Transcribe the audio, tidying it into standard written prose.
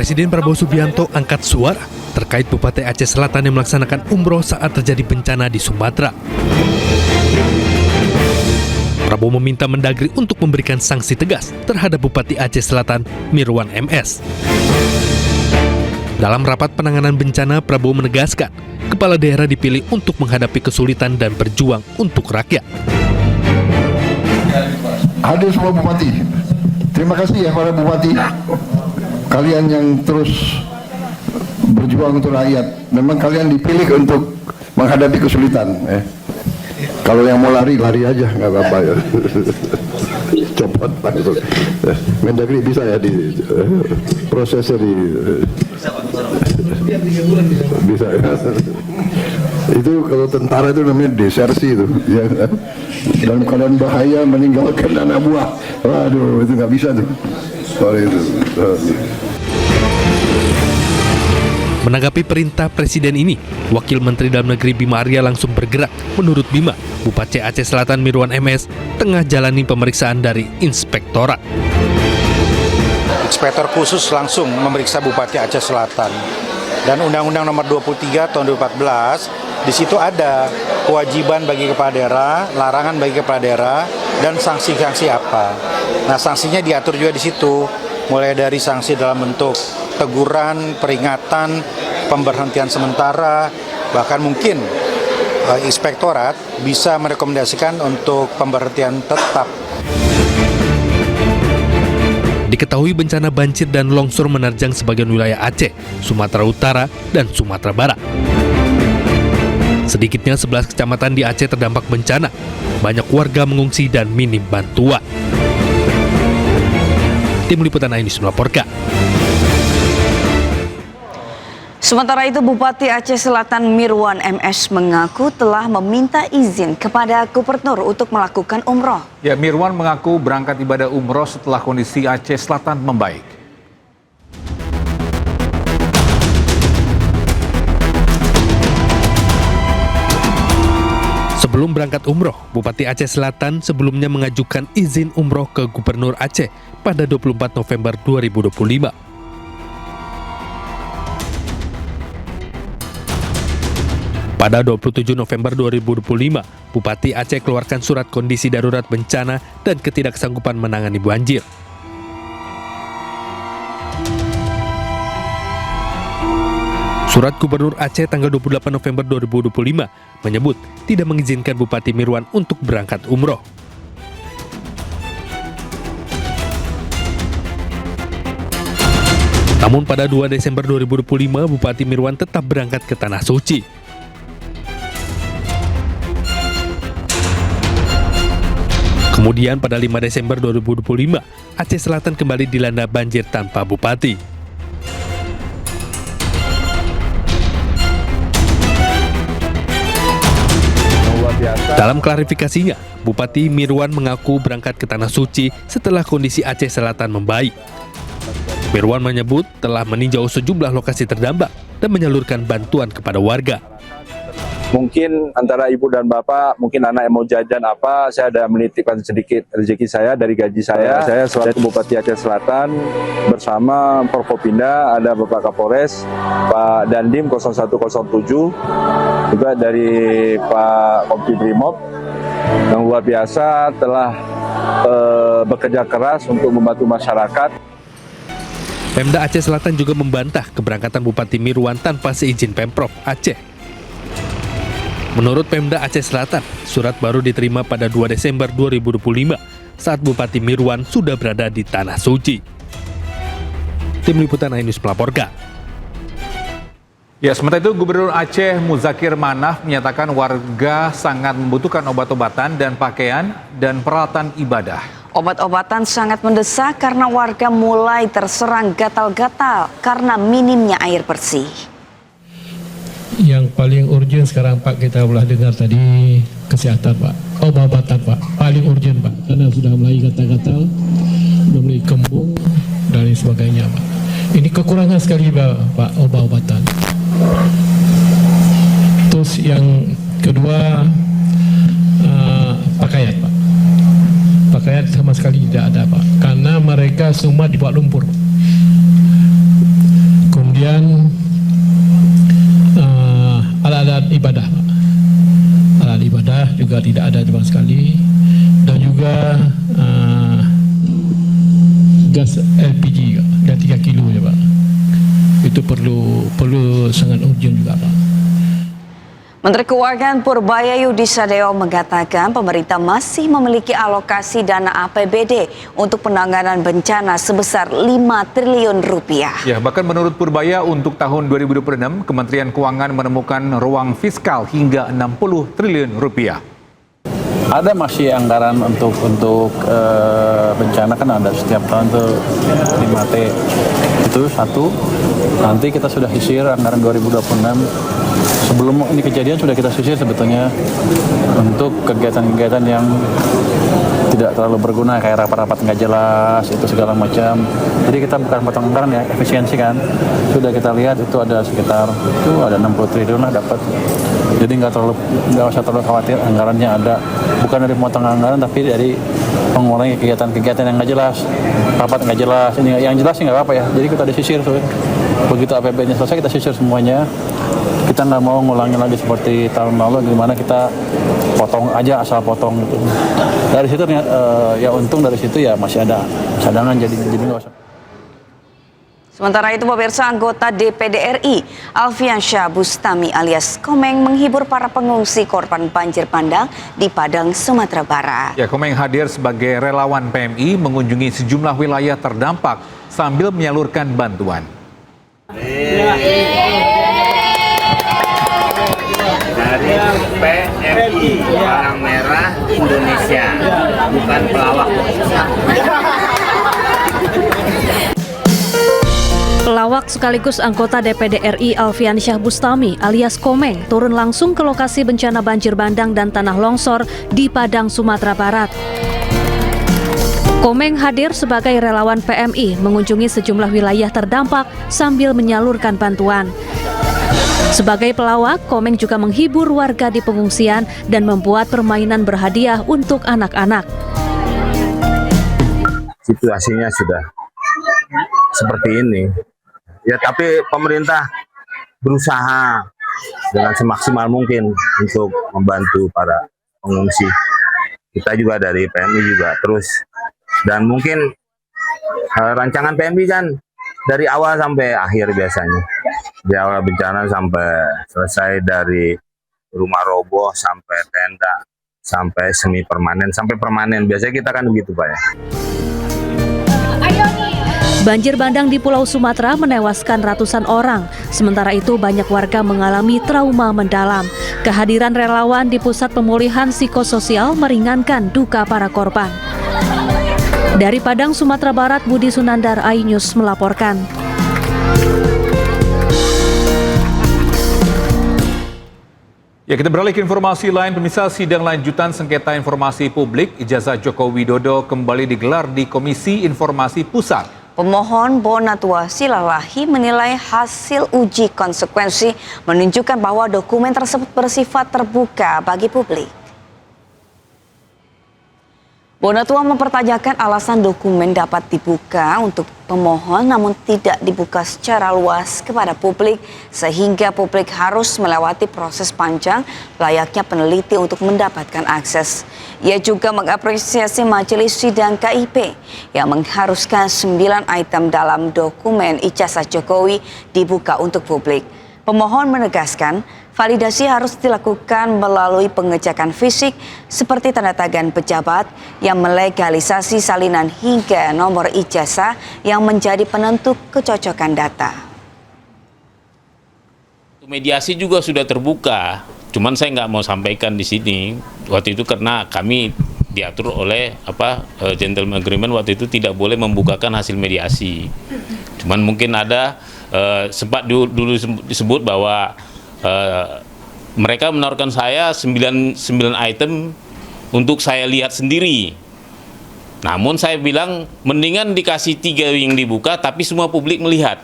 Presiden Prabowo Subianto angkat suara terkait Bupati Aceh Selatan yang melaksanakan umroh saat terjadi bencana di Sumatera. Prabowo meminta Mendagri untuk memberikan sanksi tegas terhadap Bupati Aceh Selatan Mirwan MS. Dalam rapat penanganan bencana, Prabowo menegaskan kepala daerah dipilih untuk menghadapi kesulitan dan berjuang untuk rakyat. Hadir semua bupati. Terima kasih ya para bupati. Kalian yang terus berjuang untuk rakyat. Memang kalian dipilih untuk menghadapi kesulitan. Kalau yang mau lari aja, nggak apa-apa ya. Cepat langsung. Mendagri bisa ya di prosesnya di bisa ya. Itu kalau tentara itu namanya desersi itu ya. Dalam keadaan bahaya meninggalkan anak buah. Waduh, itu nggak bisa tuh. Sorry itu. Menanggapi perintah Presiden ini, Wakil Menteri Dalam Negeri Bima Arya langsung bergerak. Menurut Bima, Bupati Aceh Selatan Mirwan MS tengah jalani pemeriksaan dari Inspektorat. Inspektor khusus langsung memeriksa Bupati Aceh Selatan. Dan Undang-Undang Nomor 23 Tahun 2014, di situ ada kewajiban bagi kepala daerah, larangan bagi kepala daerah, dan sanksi-sanksi apa. Nah, sanksinya diatur juga di situ, mulai dari sanksi dalam bentuk teguran, peringatan, pemberhentian sementara, bahkan mungkin Inspektorat bisa merekomendasikan untuk pemberhentian tetap. Diketahui bencana banjir dan longsor menerjang sebagian wilayah Aceh, Sumatera Utara, dan Sumatera Barat. Sedikitnya 11 kecamatan di Aceh terdampak bencana. Banyak warga mengungsi dan minim bantuan. Tim Liputan Ainus melaporkan. Sementara itu, Bupati Aceh Selatan Mirwan MS mengaku telah meminta izin kepada Gubernur untuk melakukan umroh. Ya, Mirwan mengaku berangkat ibadah umroh setelah kondisi Aceh Selatan membaik. Sebelum berangkat umroh, Bupati Aceh Selatan sebelumnya mengajukan izin umroh ke Gubernur Aceh pada 24 November 2025. Pada 27 November 2025, Bupati Aceh keluarkan surat kondisi darurat bencana dan ketidaksanggupan menangani banjir. Surat Gubernur Aceh tanggal 28 November 2025 menyebut tidak mengizinkan Bupati Mirwan untuk berangkat umroh. Namun pada 2 Desember 2025, Bupati Mirwan tetap berangkat ke Tanah Suci. Kemudian pada 5 Desember 2025, Aceh Selatan kembali dilanda banjir tanpa bupati. Dalam klarifikasinya, Bupati Mirwan mengaku berangkat ke Tanah Suci setelah kondisi Aceh Selatan membaik. Mirwan menyebut telah meninjau sejumlah lokasi terdampak dan menyalurkan bantuan kepada warga. Mungkin antara ibu dan bapak, mungkin anak yang mau jajan apa, saya ada menitipkan sedikit rezeki saya dari gaji saya. Saya selaku Bupati Aceh Selatan bersama Forkopimda, ada Bapak Kapolres, Pak Dandim 0107, juga dari Pak Kompi Brimob, yang luar biasa telah bekerja keras untuk membantu masyarakat. Pemda Aceh Selatan juga membantah keberangkatan Bupati Mirwan tanpa seizin Pemprov Aceh. Menurut Pemda Aceh Selatan, surat baru diterima pada 2 Desember 2025 saat Bupati Mirwan sudah berada di Tanah Suci. Tim Liputan Ainus melaporkan. Ya, sementara itu Gubernur Aceh Muzakir Manaf menyatakan warga sangat membutuhkan obat-obatan dan pakaian dan peralatan ibadah. Obat-obatan sangat mendesak karena warga mulai terserang gatal-gatal karena minimnya air bersih. Yang paling urgent sekarang Pak, kita telah dengar tadi kesehatan Pak, obat-obatan Pak, paling urgent Pak, karena sudah mulai gatal-gatal, sudah mulai kembung dan lain sebagainya Pak. Ini kekurangan sekali Pak, obat-obatan. Terus yang kedua pakaian Pak, pakaian sama sekali tidak ada Pak, karena mereka semua dibuat lumpur. Kemudian alat-alat ibadah, Pak. Alat ibadah juga tidak ada sama sekali, dan juga gas LPG dan 3 kilo ya Pak. Itu perlu sangat urgent juga Pak. Menteri Keuangan Purbaya Yudi Sadeo mengatakan pemerintah masih memiliki alokasi dana APBD untuk penanganan bencana sebesar 5 triliun rupiah. Ya, bahkan menurut Purbaya untuk tahun 2026, Kementerian Keuangan menemukan ruang fiskal hingga 60 triliun rupiah. Ada masih anggaran untuk bencana, kan ada setiap tahun tuh 5T. Itu satu. Nanti kita sudah sisir anggaran 2026. Sebelum ini kejadian sudah kita sisir sebetulnya untuk kegiatan-kegiatan yang tidak terlalu berguna, kayak rapat-rapat nggak jelas, itu segala macam. Jadi kita bukan potong anggaran ya, efisiensi kan. Sudah kita lihat itu ada sekitar, itu ada 60 triliun lah dapat. Jadi nggak usah terlalu khawatir, anggarannya ada. Bukan dari potong anggaran, tapi dari mengurangi kegiatan-kegiatan yang nggak jelas, rapat nggak jelas. Ini yang jelas sih nggak apa-apa ya. Jadi kita disisir tuh. Begitu APBD-nya selesai kita sisir semuanya. Kita nggak mau ngulangi lagi seperti tahun lalu, gimana kita potong aja, asal potong gitu. Dari situ ya untung dari situ ya masih ada cadangan, jadi nggak usah. Sementara itu pemirsa, anggota DPD RI Alfiansyah Bustami alias Komeng menghibur para pengungsi korban banjir bandang di Padang, Sumatera Barat. Ya, Komeng hadir sebagai relawan PMI mengunjungi sejumlah wilayah terdampak sambil menyalurkan bantuan. Dari PMI Palang Merah Indonesia, bukan pelawak. Pelawak sekaligus anggota DPD RI Alfiansyah Bustami alias Komeng turun langsung ke lokasi bencana banjir bandang dan tanah longsor di Padang, Sumatera Barat. Komeng hadir sebagai relawan PMI mengunjungi sejumlah wilayah terdampak sambil menyalurkan bantuan. Sebagai pelawak, Komeng juga menghibur warga di pengungsian dan membuat permainan berhadiah untuk anak-anak. Situasinya sudah seperti ini. Ya, tapi pemerintah berusaha dengan semaksimal mungkin untuk membantu para pengungsi. Kita juga dari PMI juga terus. Dan mungkin rancangan PMI kan dari awal sampai akhir biasanya. Di awal bencana sampai selesai, dari rumah roboh sampai tenda, sampai semi permanen, sampai permanen. Biasanya kita kan begitu Pak ya. Banjir bandang di Pulau Sumatera menewaskan ratusan orang. Sementara itu banyak warga mengalami trauma mendalam. Kehadiran relawan di Pusat Pemulihan Psikososial meringankan duka para korban. Dari Padang, Sumatera Barat, Budi Sunandar, iNews melaporkan. Ya, kita beralih ke informasi lain. Pemirsa, sidang lanjutan sengketa informasi publik ijazah Joko Widodo kembali digelar di Komisi Informasi Pusat. Pemohon Bonatua Silalahi menilai hasil uji konsekuensi menunjukkan bahwa dokumen tersebut bersifat terbuka bagi publik. Bonatua mempertanyakan alasan dokumen dapat dibuka untuk pemohon namun tidak dibuka secara luas kepada publik sehingga publik harus melewati proses panjang layaknya peneliti untuk mendapatkan akses. Ia juga mengapresiasi majelis sidang KIP yang mengharuskan 9 item dalam dokumen ijazah Jokowi dibuka untuk publik. Pemohon menegaskan validasi harus dilakukan melalui pengecekan fisik seperti tanda tangan pejabat yang melegalisasi salinan hingga nomor ijazah yang menjadi penentu kecocokan data. Mediasi juga sudah terbuka, cuman saya nggak mau sampaikan di sini. Waktu itu karena kami diatur oleh gentleman agreement waktu itu tidak boleh membukakan hasil mediasi. Cuman mungkin ada sempat dulu disebut bahwa mereka menawarkan saya 9 item untuk saya lihat sendiri. Namun saya bilang mendingan dikasih 3 yang dibuka tapi semua publik melihat.